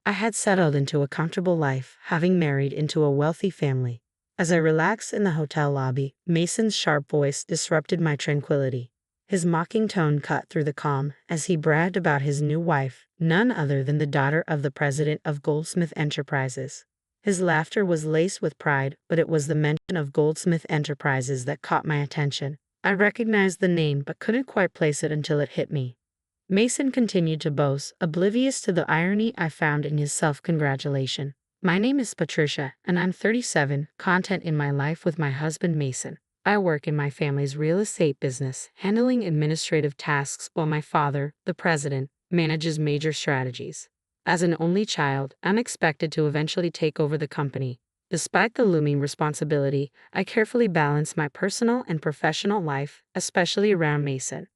I had settled into a comfortable life, having married into a wealthy family. As I relaxed in the hotel lobby, Mason's sharp voice disrupted my tranquility. His mocking tone cut through the calm as he bragged about his new wife, none other than the daughter of the president of Goldsmith Enterprises. His laughter was laced with pride, but it was the mention of Goldsmith Enterprises that caught my attention. I recognized the name but couldn't quite place it until it hit me. Mason continued to boast, oblivious to the irony I found in his self-congratulation. My name is Patricia, and I'm 37, content in my life with my husband Mason. I work in my family's real estate business, handling administrative tasks while my father, the president, manages major strategies. As an only child, I'm expected to eventually take over the company. Despite the looming responsibility, I carefully balance my personal and professional life, especially around Mason.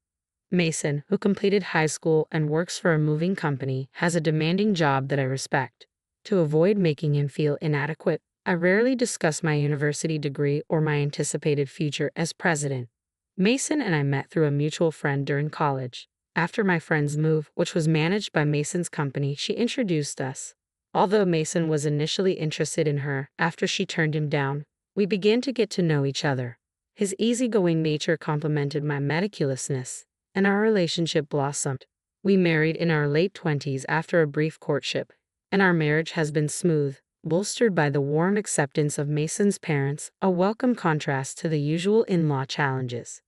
Mason, who completed high school and works for a moving company, has a demanding job that I respect. To avoid making him feel inadequate, I rarely discuss my university degree or my anticipated future as president. Mason and I met through a mutual friend during college. After my friend's move, which was managed by Mason's company, she introduced us. Although Mason was initially interested in her, after she turned him down, we began to get to know each other. His easygoing nature complemented my meticulousness, and our relationship blossomed. We married in our late 20s after a brief courtship, and our marriage has been smooth, bolstered by the warm acceptance of Mason's parents, a welcome contrast to the usual in-law challenges.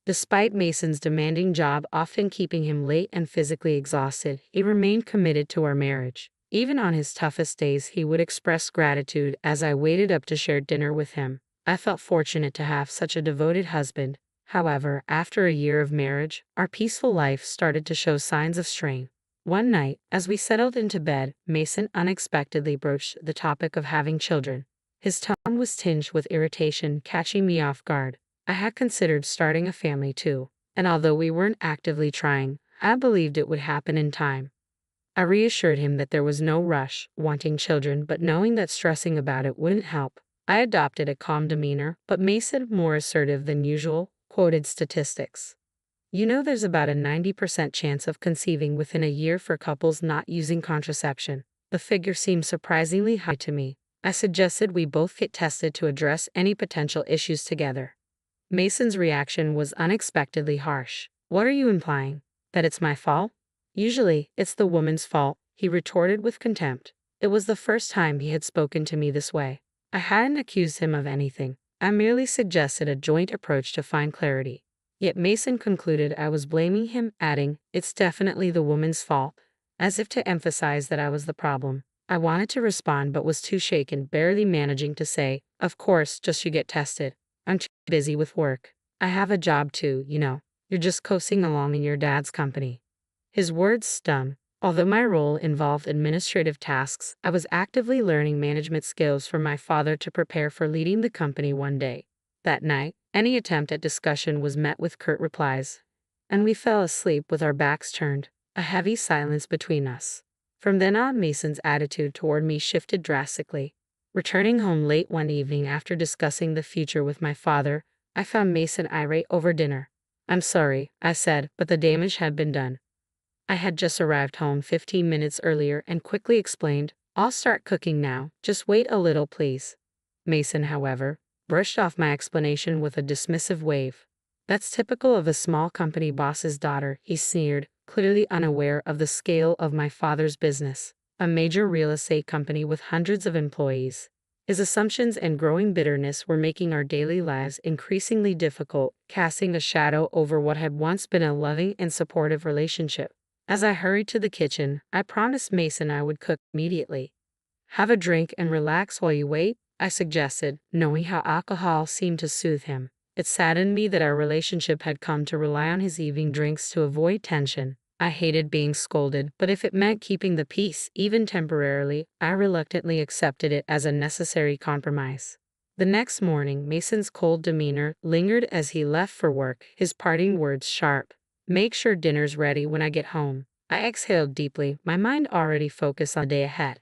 Despite Mason's demanding job often keeping him late and physically exhausted, he remained committed to our marriage. Even on his toughest days, he would express gratitude as I waited up to share dinner with him. I felt fortunate to have such a devoted husband. However, after a year of marriage, our peaceful life started to show signs of strain. One night, as we settled into bed, Mason unexpectedly broached the topic of having children. His tone was tinged with irritation, catching me off guard. I had considered starting a family too, and although we weren't actively trying, I believed it would happen in time. I reassured him that there was no rush, wanting children, but knowing that stressing about it wouldn't help. I adopted a calm demeanor, but Mason, more assertive than usual, quoted statistics. You know, there's about a 90% chance of conceiving within a year for couples not using contraception. The figure seemed surprisingly high to me. I suggested we both get tested to address any potential issues together. Mason's reaction was unexpectedly harsh. What are you implying? That it's my fault? Usually, it's the woman's fault, he retorted with contempt. It was the first time he had spoken to me this way. I hadn't accused him of anything. I merely suggested a joint approach to find clarity. Yet Mason concluded I was blaming him, adding, "It's definitely the woman's fault," as if to emphasize that I was the problem. I wanted to respond but was too shaken, barely managing to say, "Of course, just you get tested. I'm too busy with work. I have a job too, you know. You're just coasting along in your dad's company." His words stung. Although my role involved administrative tasks, I was actively learning management skills from my father to prepare for leading the company one day. That night, any attempt at discussion was met with curt replies, and we fell asleep with our backs turned, a heavy silence between us. From then on, Mason's attitude toward me shifted drastically. Returning home late one evening after discussing the future with my father, I found Mason irate over dinner. "I'm sorry," I said, but the damage had been done. I had just arrived home 15 minutes earlier and quickly explained, "I'll start cooking now, just wait a little please." Mason, however, brushed off my explanation with a dismissive wave. "That's typical of a small company boss's daughter," he sneered, clearly unaware of the scale of my father's business, a major real estate company with hundreds of employees. His assumptions and growing bitterness were making our daily lives increasingly difficult, casting a shadow over what had once been a loving and supportive relationship. As I hurried to the kitchen, I promised Mason I would cook immediately. "Have a drink and relax while you wait," I suggested, knowing how alcohol seemed to soothe him. It saddened me that our relationship had come to rely on his evening drinks to avoid tension. I hated being scolded, but if it meant keeping the peace, even temporarily, I reluctantly accepted it as a necessary compromise. The next morning, Mason's cold demeanor lingered as he left for work, his parting words sharp. "Make sure dinner's ready when I get home." I exhaled deeply, my mind already focused on the day ahead.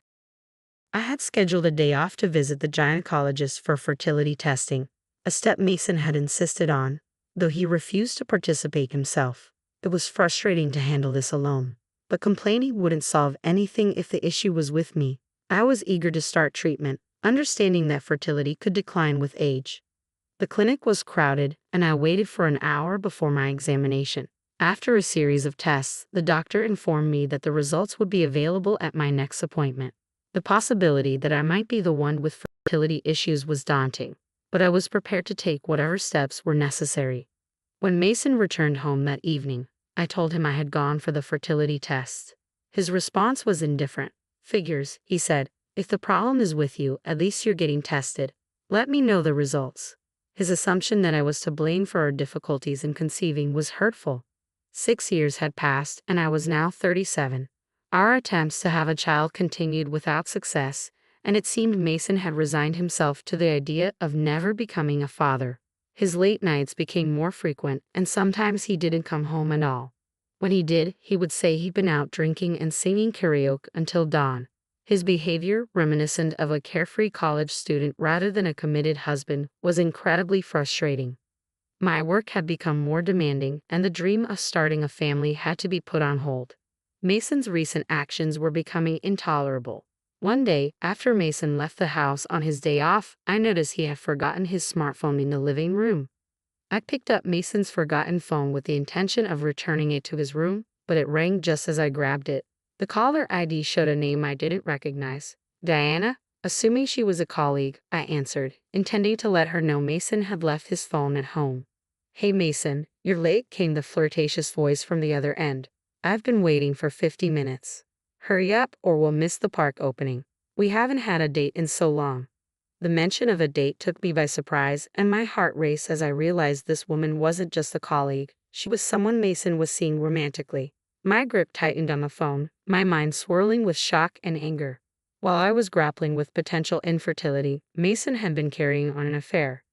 I had scheduled a day off to visit the gynecologist for fertility testing, a step Mason had insisted on, though he refused to participate himself. It was frustrating to handle this alone. but complaining wouldn't solve anything if the issue was with me. I was eager to start treatment, understanding that fertility could decline with age. The clinic was crowded, and I waited for an hour before my examination. After a series of tests, the doctor informed me that the results would be available at my next appointment. The possibility that I might be the one with fertility issues was daunting, but I was prepared to take whatever steps were necessary. When Mason returned home that evening, I told him I had gone for the fertility test. His response was indifferent. "Figures," he said. "If the problem is with you, at least you're getting tested. Let me know the results." His assumption that I was to blame for our difficulties in conceiving was hurtful. 6 years had passed, and I was now 37. Our attempts to have a child continued without success, and it seemed Mason had resigned himself to the idea of never becoming a father. His late nights became more frequent, and sometimes he didn't come home at all. When he did, he would say he'd been out drinking and singing karaoke until dawn. His behavior, reminiscent of a carefree college student rather than a committed husband, was incredibly frustrating. My work had become more demanding, and the dream of starting a family had to be put on hold. Mason's recent actions were becoming intolerable. One day, after Mason left the house on his day off, I noticed he had forgotten his smartphone in the living room. I picked up Mason's forgotten phone with the intention of returning it to his room, but it rang just as I grabbed it. The caller ID showed a name I didn't recognize. "Diana?" Assuming she was a colleague, I answered, intending to let her know Mason had left his phone at home. "Hey Mason, you're late," came the flirtatious voice from the other end. "I've been waiting for 50 minutes. Hurry up or we'll miss the park opening. We haven't had a date in so long." The mention of a date took me by surprise, and my heart raced as I realized this woman wasn't just a colleague. She was someone Mason was seeing romantically. My grip tightened on the phone, my mind swirling with shock and anger. While I was grappling with potential infertility, Mason had been carrying on an affair.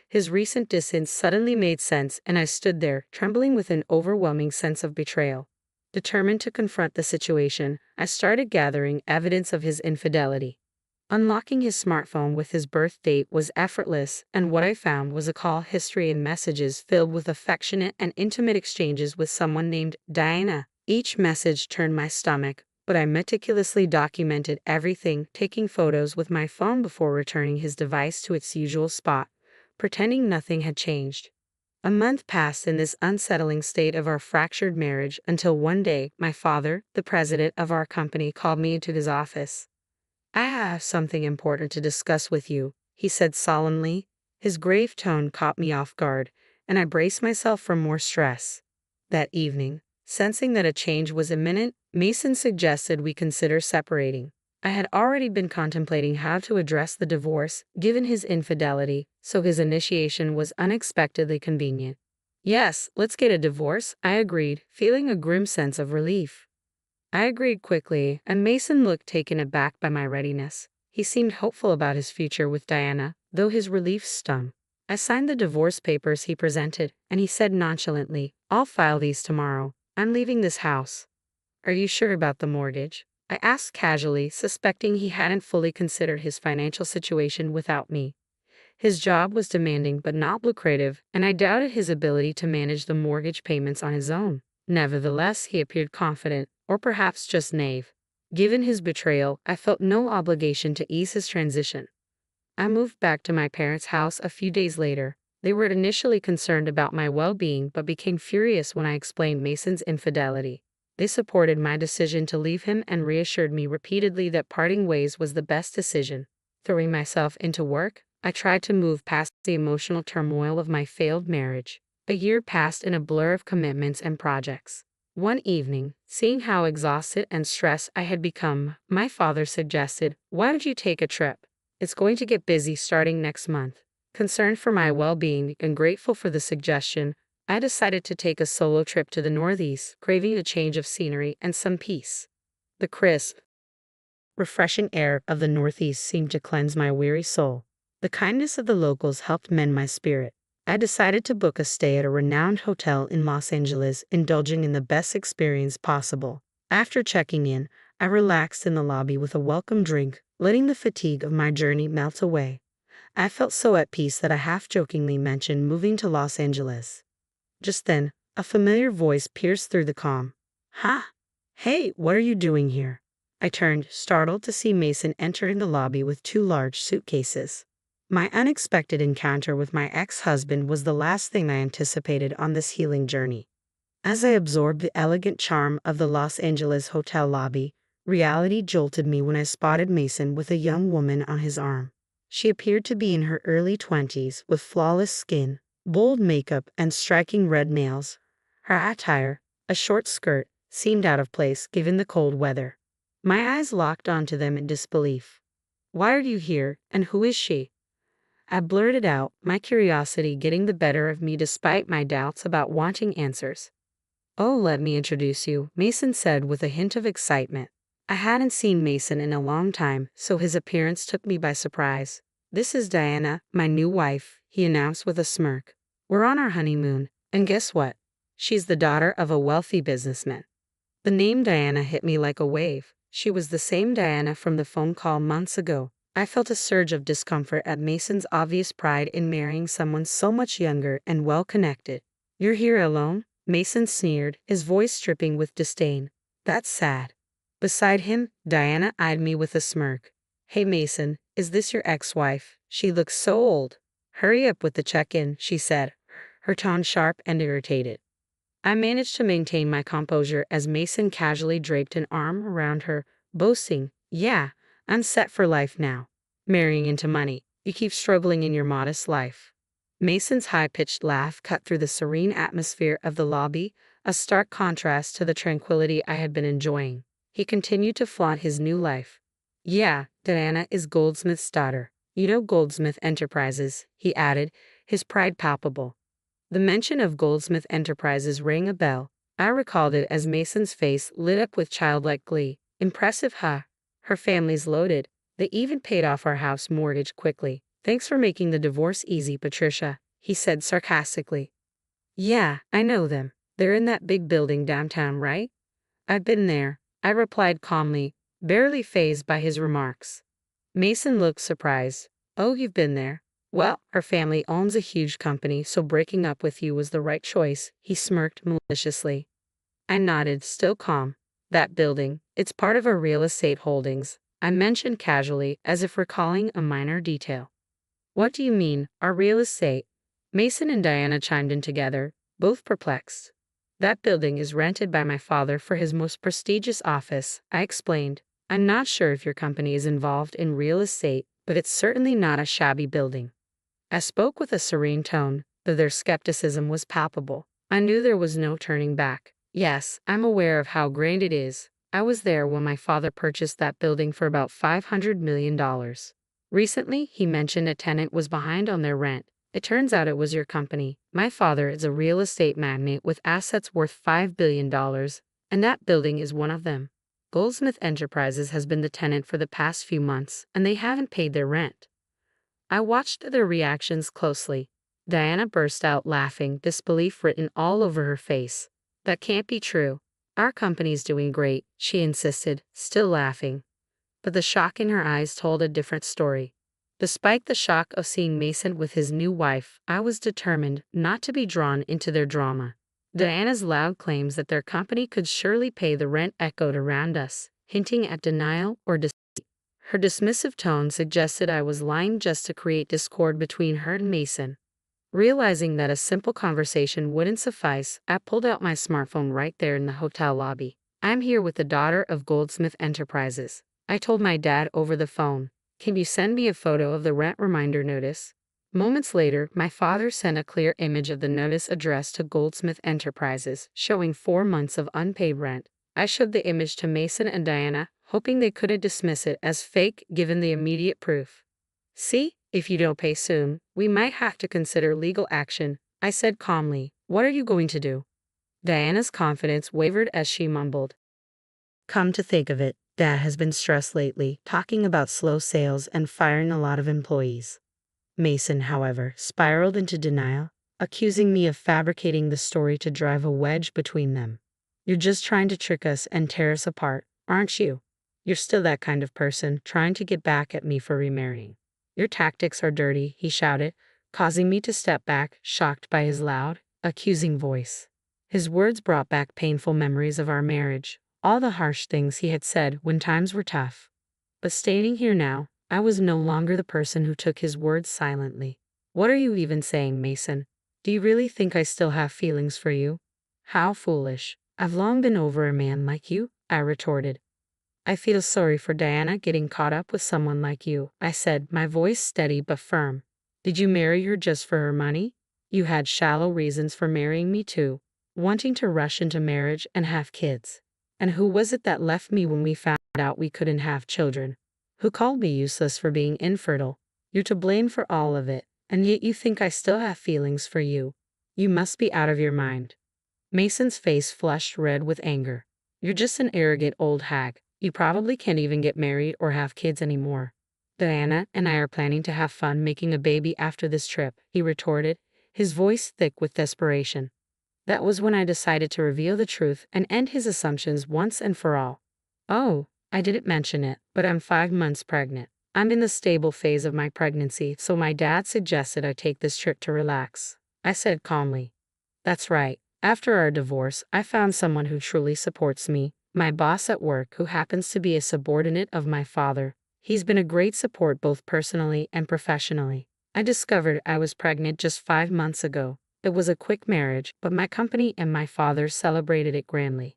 His recent distance suddenly made sense, and I stood there, trembling with an overwhelming sense of betrayal. Determined to confront the situation, I started gathering evidence of his infidelity. Unlocking his smartphone with his birth date was effortless, and what I found was a call history and messages filled with affectionate and intimate exchanges with someone named Diana. Each message turned my stomach, but I meticulously documented everything, taking photos with my phone before returning his device to its usual spot, pretending nothing had changed. A month passed in this unsettling state of our fractured marriage until one day, my father, the president of our company, called me into his office. "I have something important to discuss with you," he said solemnly. His grave tone caught me off guard, and I braced myself for more stress. That evening, sensing that a change was imminent, Mason suggested we consider separating. I had already been contemplating how to address the divorce, given his infidelity, so his initiation was unexpectedly convenient. "Yes, let's get a divorce," I agreed, feeling a grim sense of relief. I agreed quickly, and Mason looked taken aback by my readiness. He seemed hopeful about his future with Diana, though his relief stung. I signed the divorce papers he presented, and he said nonchalantly, "I'll file these tomorrow. I'm leaving this house." "Are you sure about the mortgage?" I asked casually, suspecting he hadn't fully considered his financial situation without me. His job was demanding but not lucrative, and I doubted his ability to manage the mortgage payments on his own. Nevertheless, he appeared confident, or perhaps just naive. Given his betrayal, I felt no obligation to ease his transition. I moved back to my parents' house a few days later. They were initially concerned about my well-being but became furious when I explained Mason's infidelity. They supported my decision to leave him and reassured me repeatedly that parting ways was the best decision. Throwing myself into work, I tried to move past the emotional turmoil of my failed marriage. A year passed in a blur of commitments and projects. One evening, seeing how exhausted and stressed I had become, my father suggested, "Why don't you take a trip? It's going to get busy starting next month." Concerned for my well-being and grateful for the suggestion, I decided to take a solo trip to the Northeast, craving a change of scenery and some peace. The crisp, refreshing air of the Northeast seemed to cleanse my weary soul. The kindness of the locals helped mend my spirit. I decided to book a stay at a renowned hotel in Los Angeles, indulging in the best experience possible. After checking in, I relaxed in the lobby with a welcome drink, letting the fatigue of my journey melt away. I felt so at peace that I half-jokingly mentioned moving to Los Angeles. Just then, a familiar voice pierced through the calm. "Huh? Hey, what are you doing here? I turned, startled to see Mason entering the lobby with two large suitcases. My unexpected encounter with my ex-husband was the last thing I anticipated on this healing journey. As I absorbed the elegant charm of the Los Angeles hotel lobby, reality jolted me when I spotted Mason with a young woman on his arm. She appeared to be in her early 20s with flawless skin, bold makeup, and striking red nails. Her attire, a short skirt, seemed out of place given the cold weather. My eyes locked onto them in disbelief. "Why are you here, and who is she?" I blurted out, my curiosity getting the better of me despite my doubts about wanting answers. "Oh, let me introduce you," Mason said with a hint of excitement. I hadn't seen Mason in a long time, so his appearance took me by surprise. "This is Diana, my new wife," he announced with a smirk. "We're on our honeymoon, and guess what? She's the daughter of a wealthy businessman." The name Diana hit me like a wave. She was the same Diana from the phone call months ago. I felt a surge of discomfort at Mason's obvious pride in marrying someone so much younger and well-connected. "You're here alone?" Mason sneered, his voice dripping with disdain. "That's sad." Beside him, Diana eyed me with a smirk. "Hey Mason, is this your ex-wife? She looks so old." "Hurry up with the check-in," she said, her tone sharp and irritated. I managed to maintain my composure as Mason casually draped an arm around her, boasting, "Yeah, I'm set for life now. Marrying into money. You keep struggling in your modest life." Mason's high-pitched laugh cut through the serene atmosphere of the lobby, a stark contrast to the tranquility I had been enjoying. He continued to flaunt his new life. "Yeah, Diana is Goldsmith's daughter. You know Goldsmith Enterprises," he added, his pride palpable. The mention of Goldsmith Enterprises rang a bell. I recalled it as Mason's face lit up with childlike glee. "Impressive, huh? Her family's loaded. They even paid off our house mortgage quickly. Thanks for making the divorce easy, Patricia," he said sarcastically. "Yeah, I know them. They're in that big building downtown, right?" "I've been there," I replied calmly, barely fazed by his remarks. Mason looked surprised. "Oh, you've been there? Well, her family owns a huge company, so breaking up with you was the right choice," he smirked maliciously. I nodded, still calm. "That building, it's part of our real estate holdings," I mentioned casually, as if recalling a minor detail. "What do you mean, our real estate?" Mason and Diana chimed in together, both perplexed. "That building is rented by my father for his most prestigious office," I explained. "I'm not sure if your company is involved in real estate, but it's certainly not a shabby building." I spoke with a serene tone, though their skepticism was palpable. I knew there was no turning back. "Yes, I'm aware of how grand it is. I was there when my father purchased that building for about $500 million. Recently, he mentioned a tenant was behind on their rent. It turns out it was your company. My father is a real estate magnate with assets worth $5 billion, and that building is one of them. Goldsmith Enterprises has been the tenant for the past few months, and they haven't paid their rent." I watched their reactions closely. Diana burst out laughing, disbelief written all over her face. "That can't be true. Our company's doing great," she insisted, still laughing. But the shock in her eyes told a different story. Despite the shock of seeing Mason with his new wife, I was determined not to be drawn into their drama. Diana's loud claims that their company could surely pay the rent echoed around us, hinting at denial or deceit. Her dismissive tone suggested I was lying just to create discord between her and Mason. Realizing that a simple conversation wouldn't suffice, I pulled out my smartphone right there in the hotel lobby. "I'm here with the daughter of Goldsmith Enterprises," I told my dad over the phone. "Can you send me a photo of the rent reminder notice?" Moments later, my father sent a clear image of the notice addressed to Goldsmith Enterprises, showing 4 months of unpaid rent. I showed the image to Mason and Diana, hoping they couldn't dismiss it as fake given the immediate proof. "See, if you don't pay soon, we might have to consider legal action," I said calmly. "What are you going to do?" Diana's confidence wavered as she mumbled, "Come to think of it, Dad has been stressed lately, talking about slow sales and firing a lot of employees." Mason, however, spiraled into denial, accusing me of fabricating the story to drive a wedge between them. "You're just trying to trick us and tear us apart, aren't you? You're still that kind of person, trying to get back at me for remarrying. Your tactics are dirty," he shouted, causing me to step back, shocked by his loud, accusing voice. His words brought back painful memories of our marriage, all the harsh things he had said when times were tough. But standing here now, I was no longer the person who took his words silently. What are you even saying, Mason? Do you really think I still have feelings for you? How foolish. I've long been over a man like you, I retorted. I feel sorry for Diana getting caught up with someone like you, I said, my voice steady but firm. Did you marry her just for her money? You had shallow reasons for marrying me too, wanting to rush into marriage and have kids. And who was it that left me when we found out we couldn't have children? Who called me useless for being infertile? You're to blame for all of it, and yet you think I still have feelings for you. You must be out of your mind. Mason's face flushed red with anger. You're just an arrogant old hag. You probably can't even get married or have kids anymore. Diana and I are planning to have fun making a baby after this trip, he retorted, his voice thick with desperation. That was when I decided to reveal the truth and end his assumptions once and for all. Oh, I didn't mention it, but I'm 5 months pregnant. I'm in the stable phase of my pregnancy, so my dad suggested I take this trip to relax, I said calmly. That's right. After our divorce, I found someone who truly supports me, my boss at work who happens to be a subordinate of my father. He's been a great support both personally and professionally. I discovered I was pregnant just 5 months ago. It was a quick marriage, but my company and my father celebrated it grandly.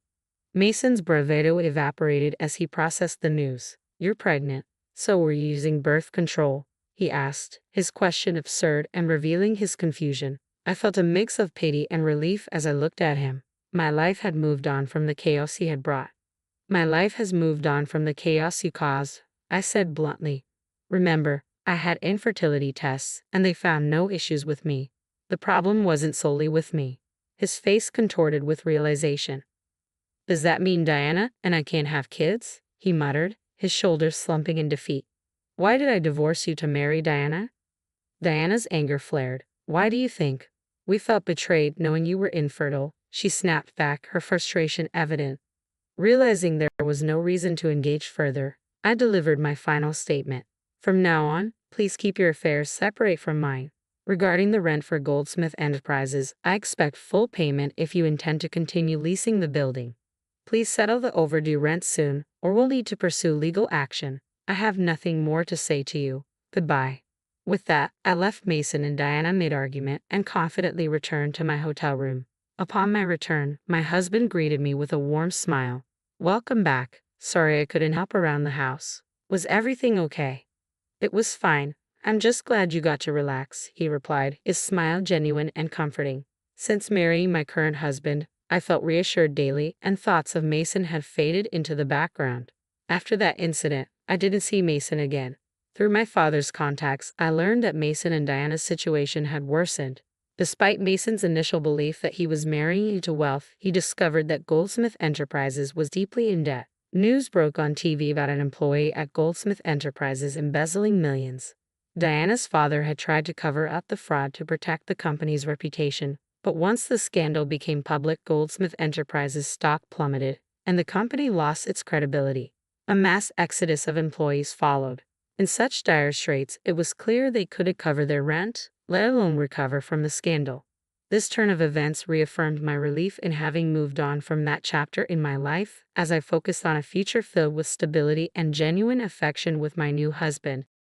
Mason's bravado evaporated as he processed the news. You're pregnant, so were you using birth control? He asked, his question absurd and revealing his confusion. I felt a mix of pity and relief as I looked at him. My life had moved on from the chaos he had brought. My life has moved on from the chaos you caused, I said bluntly. Remember, I had infertility tests, and they found no issues with me. The problem wasn't solely with me. His face contorted with realization. Does that mean Diana and I can't have kids? He muttered, his shoulders slumping in defeat. Why did I divorce you to marry Diana? Diana's anger flared. Why do you think? We felt betrayed knowing you were infertile, she snapped back, her frustration evident. Realizing there was no reason to engage further, I delivered my final statement. From now on, please keep your affairs separate from mine. Regarding the rent for Goldsmith Enterprises, I expect full payment if you intend to continue leasing the building. Please settle the overdue rent soon, or we'll need to pursue legal action. I have nothing more to say to you. Goodbye. With that, I left Mason and Diana mid-argument and confidently returned to my hotel room. Upon my return, my husband greeted me with a warm smile. Welcome back. Sorry I couldn't help around the house. Was everything okay? It was fine. I'm just glad you got to relax, he replied, his smile genuine and comforting. Since marrying my current husband, I felt reassured daily, and thoughts of Mason had faded into the background. After that incident, I didn't see Mason again. Through my father's contacts, I learned that Mason and Diana's situation had worsened. Despite Mason's initial belief that he was marrying into wealth, he discovered that Goldsmith Enterprises was deeply in debt. News broke on TV about an employee at Goldsmith Enterprises embezzling millions. Diana's father had tried to cover up the fraud to protect the company's reputation, but once the scandal became public, Goldsmith Enterprises' stock plummeted, and the company lost its credibility. A mass exodus of employees followed. In such dire straits, it was clear they couldn't cover their rent, let alone recover from the scandal. This turn of events reaffirmed my relief in having moved on from that chapter in my life, as I focused on a future filled with stability and genuine affection with my new husband.